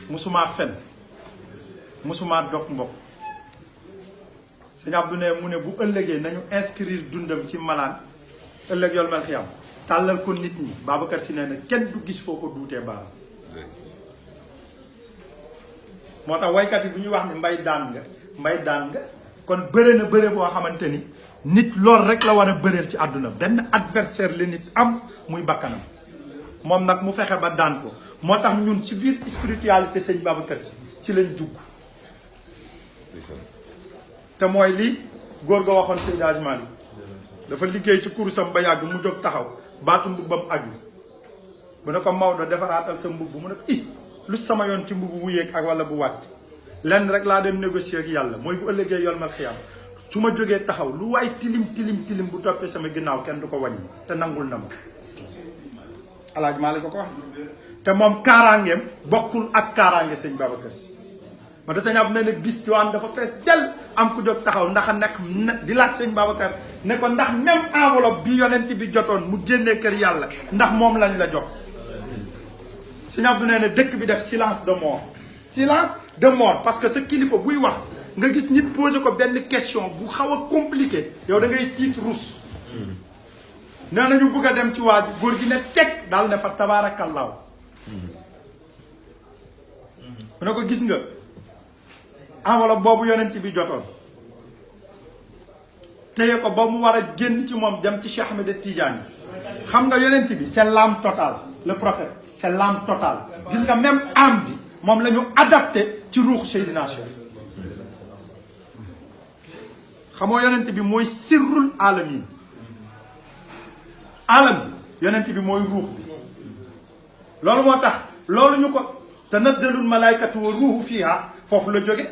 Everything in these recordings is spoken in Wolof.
musuma fen musuma dog mbokk sëñ Abdou ne mu ne bu ëllëgee nañu inscrire dundam ci malaan ëllëg yool mel xiyam tàllal ko nit ñi Babacar Sy nee na kenn du gis foo ko duutee baaraam moo tax waykat yi bu ñu wax ne mbay daan nga kon bëre na bëre boo xamante ni nit lool rek la war a bëreel ci àdduna benn adversaire la nit am muy bakkanam moom nag mu fexe ba daan ko moo tax ñun ci biir spiritualité sëñ Babacar Sy ci lañ dugg te mooy li góor ga waxoon Seydi Hadji Malick dafa liggéey ci kurusam ba yàgg mu jóg taxaw baatu mbubbam aju bu ne ko Maodo defaraatal sa mbubb mu ne ko lu sama yoon ci mbubb bu yéeg ak wala bu wàcc lenn rek laa dem négocier ak yàlla mooy bu ëllëgee yool mal xiyaam su ma jógee taxaw lu waay tilim bu toppee sama ginnaaw kenn du ko wàññi te nangul na ma Alaaji Malick ko wax te moom kaaraangeem bokkul ak kaaraange sëñ Babacar Sy ma da sëñ ab ne nag bis diwaan dafa fees del am ku jóg taxaw ndax nekk di laaj sëñ Babacar ne ko ndax même enveloppe bi yonent bi jotoon mu génnee kër yàlla ndax moom lañ la jox sëñ Abdou nee na dëkk bi def silence de mort parce que sa kilifa buy wax nga gis nit posé ko benn question bu xaw a compliqué yow da ngay tiit ruus nee nañu bëgg a dem ci waa ji góor gi ne teg daal ne fa tabaarakallaahu mu ne ko gis nga enveloppe boobu yonent bi jotoon téye ko ba mu war a génn ci moom dem ci Cheikh Ahmed Tidiane xam nga yonent bi c'est l'âme totale le prophète c'est l'âme totale gis nga même âme bi moom la ñu adapté ci ruux Seydina Cheikh xamoo yonent bi mooy sirrul alamin alam bi yonent bi mooy ruux bi loolu moo tax loolu ñu ko tanazzalul malaykatu wa ruuhu fiha foofu la jóge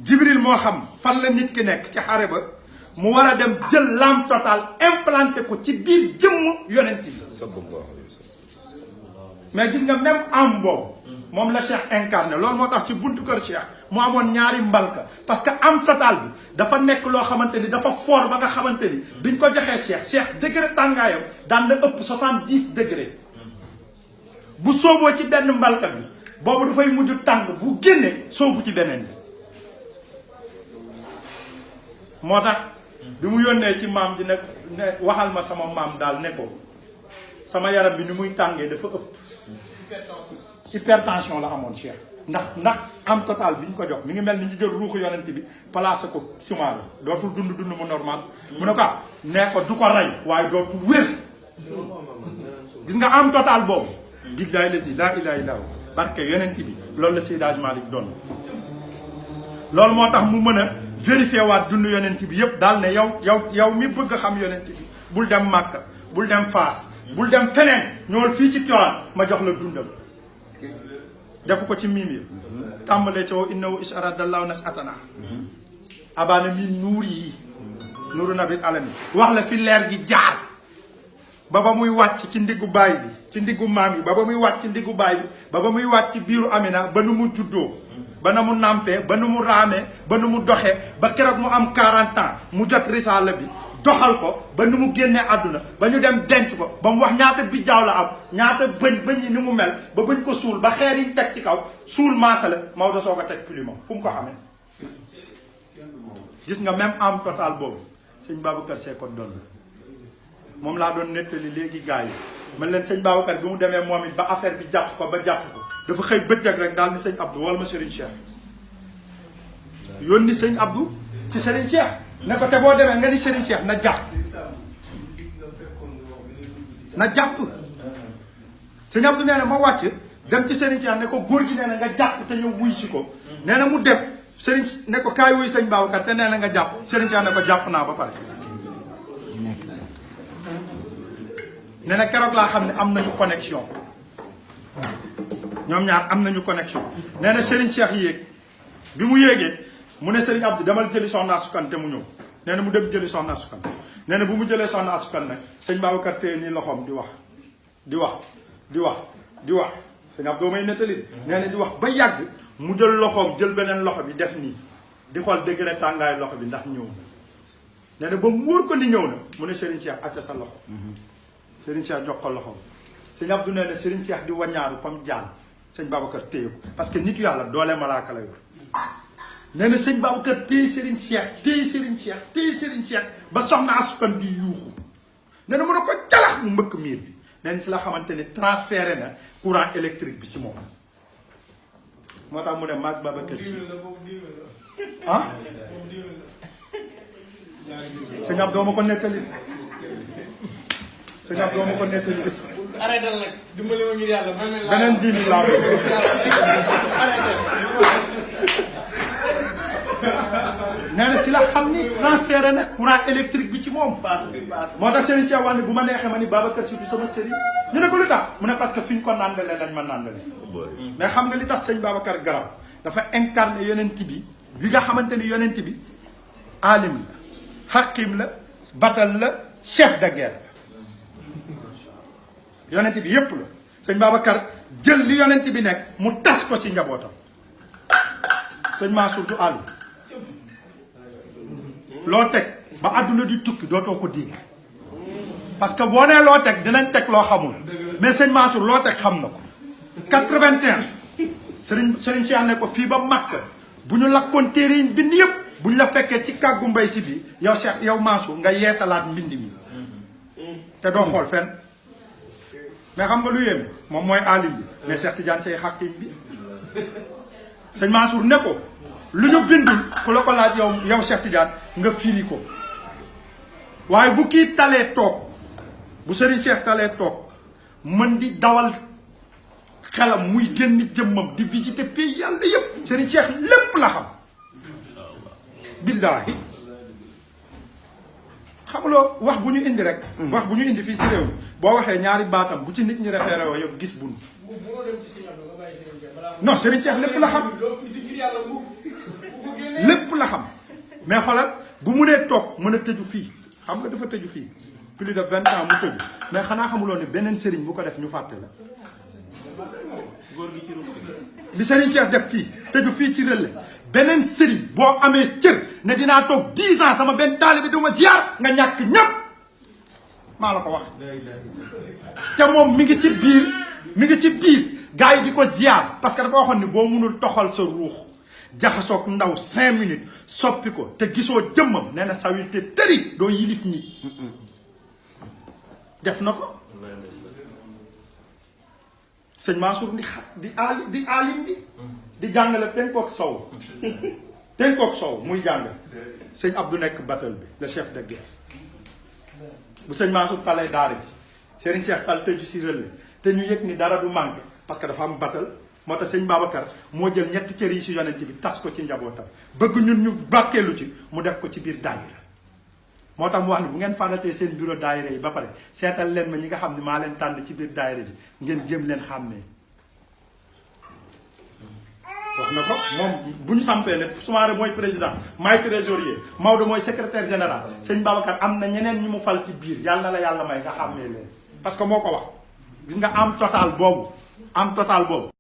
Jibril moo xam fan la nit ki nekk ci xare ba mu war a dem jël l'âme totale implanté ko ci biir jëmm yonent bi mais gis nga même âme boobu moom la Cheikh incarné loolu moo tax ci buntu kër Cheikh mu amoon ñaari mbalka parce que âme totale bi dafa nekk loo xamante ni dafa fort ba nga xamante ni biñ ko joxee Cheikh degré tàngaayam daan na ëpp 70 degré bu sooboo ci benn mbalka bi boobu dafay mujj tàng bu génnee soobu ci beneen bi moo tax bi mu yónnee ci maam di ne waxal ma sama maam daal ne ko sama yaram bi ni muy tàngee dafa ëpp hypertension la amoon Cheikh ndax am total bi ñu ko jox mi ngi mel ni ñu jël ruuxu yonent bi placé ko ciment la dootul dund mu normal mu ne ko nee ko du ko rey waaye dootul wér gis nga am total boobu billahi lazi laa ilaaha illa huwa barke yonent bi loolu la Seydi Hadji Malick doon loolu moo tax mu mën a vérifier waat dund yonent bi yépp daal ne yow mi bëgg a xam yonent bi bul dem Màkka bul dem Faas bul dem feneen ñëwal fii ci Tiwaawan ma jox la dundam defu ko ci miim yi tàmbalee ca wow innahu isharadallahu nashatana abana min nuur yi nuuru nabil alami wax la fi leer gi jaar ba muy wàcc ci ndiggu baay bi ci ndiggu maam yi ba muy wàcc ci ndiggu baay bi ba muy wàcc ci biiru Amina ba nu mu juddoo ba na mu nàmpee ba nu mu raamee ba nu mu doxee ba keroog mu am 40 ans mu jot risaala bi doxal ko ba nu mu génnee àdduna ba ñu dem denc ko ba mu wax ñaata bijjaaw la am ñaata bëñ yi ni mu mel ba bëñ ko suul ba xeer yi teg ci kaw suul maasala Maodo soo ko teg plume fu mu ko xamee gis nga même am total boobu sëñ Babacar Sy ko doon moom laa doon nettali léegi gars yi man leen sëñ Babacar bi mu demee moom it ba affaire bi jàpp ko ba jàpp ko dafa xëy bëccëg rek daal ni sëñ Abdou wala ma Serigne Cheikh yónni sëñ Abdou ci Serigne Cheikh ne ko te boo demee nga ni Serigne Cheikh na jàpp sëñ Abdou nee na ma wàcc dem ci Serigne Cheikh ne ko góor gi nee na nga jàpp te ñëw wuy si ko nee na mu dem Serigne ne ko kaay wuy sëñ Babacar te nee na nga jàpp Serigne Cheikh ne ko jàpp naa ba pare nee na keroog laa xam ne am nañu connexion ñoom ñaar am nañu connexion nee na Serigne Cheikh yéeg bi mu yéegee mu ne Serigne Abdou demal jëli soxna Asukan te mu ñëw nee na mu dem jëli soxna Asukan nee na bu mu jëlee soxna Asukan nag sëñ Babacar téye nii loxoom di wax sëñ Abdou may nettali nee na di wax ba yàgg mu jël loxoom jël beneen loxo bi def nii di xool degré tàngaay loxo bi ndax ñëw na nee na ba mu wóor ko ni ñëw na mu ne Serigne Cheikh acca sa loxo Serigne Cheikh jox ko loxoom sëñ Abdou nee na Serigne Cheikh di waññaaru comme jaan sëñ Babacar téye ko parce que nit yàlla doole malaaka la yor nee na sëñ Babacar téye Serigne Cheikh téye Serigne Cheikh téye Serigne Cheikh ba soxna asukan di yuuxu nee na mën a ko jalax mu mbëkk miir bi nee na ci la xamante ni transféré na courant électrique bi ci moom moo tax mu ne maag Babacar si ah sëñ Abdou ma ko nettali sëñ Abdou ma ko nettali arrêté nag dimbali ma ngir yàlla beneen 10 000 laa bëgg nee na si la xam ni transféré na courant électrique bi ci moom moo tax Serigne Cheikh wax ne bu ma neexee ma ni Babacar Sy du sama sëriñ ñu ne ko lu tax mu ne parce que fi ñu ko nàndalee lañ ma nàndalee mais xam nga li tax sëñ Babacar garab dafa incarné yonent bi nga xamante ni yonent bi alim la hakim la batal la chef de guerre yonent bi yépp la sëñ Babacar jël li yonent bi nekk mu tas ko ci njabootam sëñ Mansour du alim loo teg ba àdduna di tukki dootoo ko dégg parce que boo nee loo teg dinañ teg loo xamul mais sëñ Mansour loo teg xam na ko 81 Serigne Cheikh ne ko fii ba Makka bu ñu lakkoon téere yi bind yëpp bu ñu la fekkee ci kàggu mbay si bi yow Cheikh yow Mansour nga yeesalaat mbind mi te doo xool fenn mais xam nga lu yéeme moom mooy alim bi mais Cheikh Tidiane say xakim bi sëñ Mansour ne ko lu ñu bindul ku la ko laaj yow Cheikh Tidiane nga firi ko waaye bu kii talee toog bu Serigne Cheikh talee toog mën di dawal xelam muy génn jëmmam di visiter pays yàlla yëpp Serigne Cheikh lépp la xam billaahi xamuloo wax bu ñu indi rek wax bu ñu indi fii ci réew mi boo waxee ñaari baatam bu ci nit ñi référé woo yow gis bunt non Serigne Cheikh lépp la xam lépp la xam mais xoolal bu munee toog mën a tëju fii xam nga dafa tëju fii plus de 20 ans mu tëju mais xanaa xamuloo ne beneen Serigne bu ko def ñu fàtte la li Serigne Cheikh def fii tëju fii ci Relais beneen Serigne boo amee cër ne dinaa toog 10 ans sama benn taalibe du ma ziar nga ñàkk ñépp maa la ko wax te moom mi ngi ci biir gars yi di ko ziar parce que dafa waxoon ni boo mënul toxal sa ruux jaxasoog ndaw 5 minutes soppi ko te gisoo jëmmam nee na sawite tëri doo yilif nii def na ko sëñ Mansour di alim bi di jàngale penkook sow muy jàngale sëñ Abdou nekk batal bi le chef de guerre bu sëñ Mansour talee daara ji Serigne Cheikh tal tëju si Relais te ñu yëg ni dara du manqué parce que dafa am batal moo tax sëñ Babacar moo jël ñetti cër yi si yonent bi tas ko ci njabootam bëgg ñun ñu bàkkeelu ci mu def ko ci biir daayira moo tax mu wax ne bu ngeen fàndatee seen bureau daayira yi ba pare seetal leen ma ñi nga xam ne maa leen tànn ci biir daayira bi ngeen jëm leen xàmmee wax na ko moom bu ñu sampee ne Soumaré mooy président maay trésorier Maodo mooy secrétaire général sëñ Babacar am na ñeneen ñi mu fal ci biir yàlla na la yàlla may nga xàmmee leen parce que moo ko wax gis nga am total boobu